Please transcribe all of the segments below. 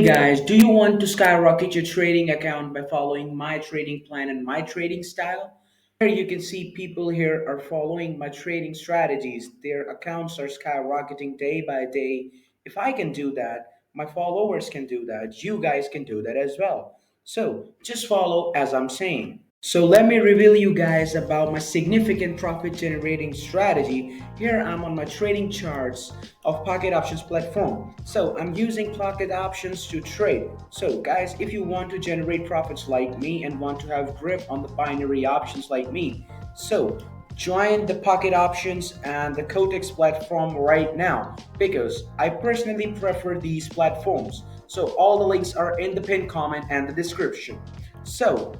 Hey guys, do you want to skyrocket your trading account by following my trading plan and my trading style? Here you can see people here are following my trading strategies. Their accounts are skyrocketing day by day. If I can do that, my followers can do that. You guys can do that as well. So just follow as I'm saying. So let me reveal you guys about my significant profit generating strategy. Here I'm on my trading charts of Pocket Options platform. So I'm using Pocket Options to trade. So guys, if you want to generate profits like me and want to have grip on the binary options like me, so join the Pocket Options and the Codex platform right now because I personally prefer these platforms. So all the links are in the pinned comment and the description. So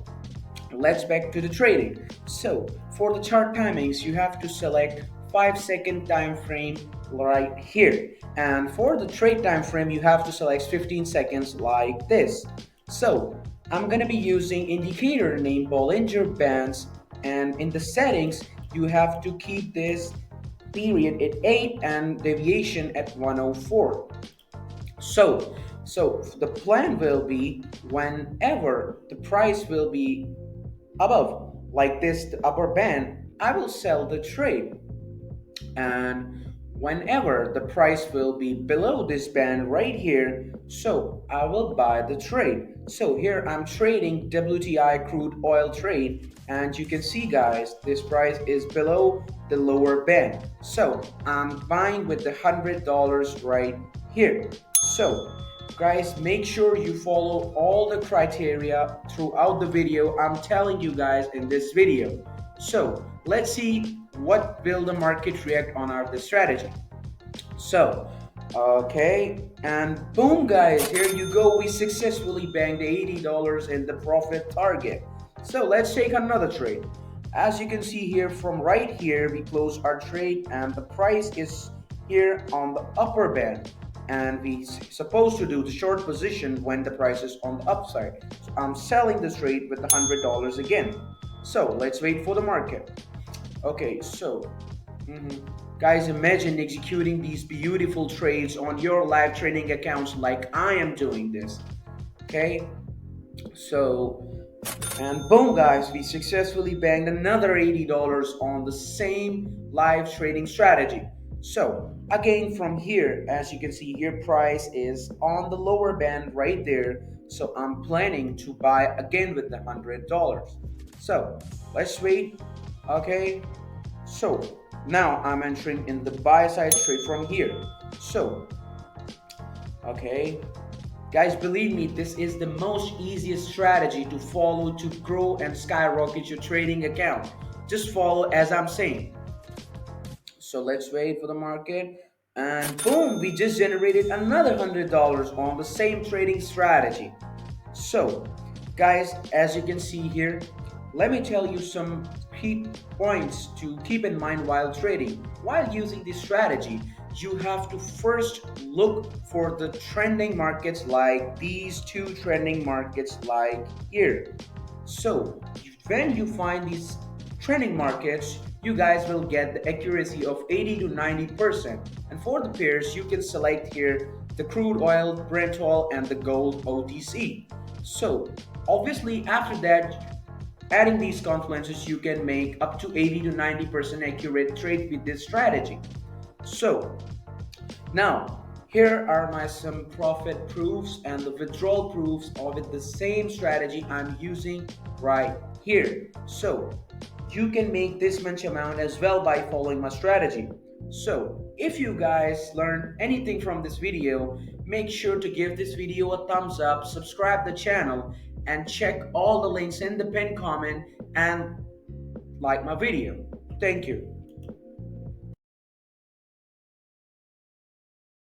let's back to the trading. So for the chart timings, you have to select 5-second time frame right here. And for the trade time frame, you have to select 15 seconds like this. So I'm gonna be using indicator named Bollinger Bands, and in the settings, you have to keep this period at 8 and deviation at 104. So the plan will be whenever the price will be above like this the upper band, I will sell the trade, and whenever the price will be below this band right here, so I will buy the trade. So here I'm trading WTI crude oil trade, and you can see guys this price is below the lower band, so I'm buying with the $100 right here. So guys, make sure you follow all the criteria throughout the video I'm telling you guys in this video. So let's see what will the market react on our this strategy. So okay, and boom guys, here you go, we successfully banked $80 in the profit target. So let's take another trade. As you can see here, from right here we close our trade and the price is here on the upper band, and we supposed to do the short position when the price is on the upside. So I'm selling this trade with the $100 again. So let's wait for the market. Okay, so guys, imagine executing these beautiful trades on your live trading accounts like I am doing this. Okay, so and boom, guys, we successfully banked another $80 on the same live trading strategy. So again, from here, as you can see here, price is on the lower band right there. So I'm planning to buy again with the $100. So let's wait. Okay, so now I'm entering in the buy side trade from here. So okay, guys, believe me, this is the most easiest strategy to follow to grow and skyrocket your trading account. Just follow as I'm saying. So let's wait for the market. And boom, we just generated another $100 on the same trading strategy. So, guys, as you can see here, let me tell you some key points to keep in mind while trading. While using this strategy, you have to first look for the trending markets like these two trending markets like here. So when you find these trending markets, you guys will get the accuracy of 80 to 90%. And for the pairs, you can select here the crude oil, Brent oil, and the gold OTC. So obviously after that, adding these confluences, you can make up to 80 to 90% accurate trade with this strategy. So now, here are my some profit proofs and the withdrawal proofs of it, the same strategy I'm using right here. So you can make this much amount as well by following my strategy. So if you guys learned anything from this video, make sure to give this video a thumbs up, subscribe the channel, and check all the links in the pinned comment and like my video. Thank you.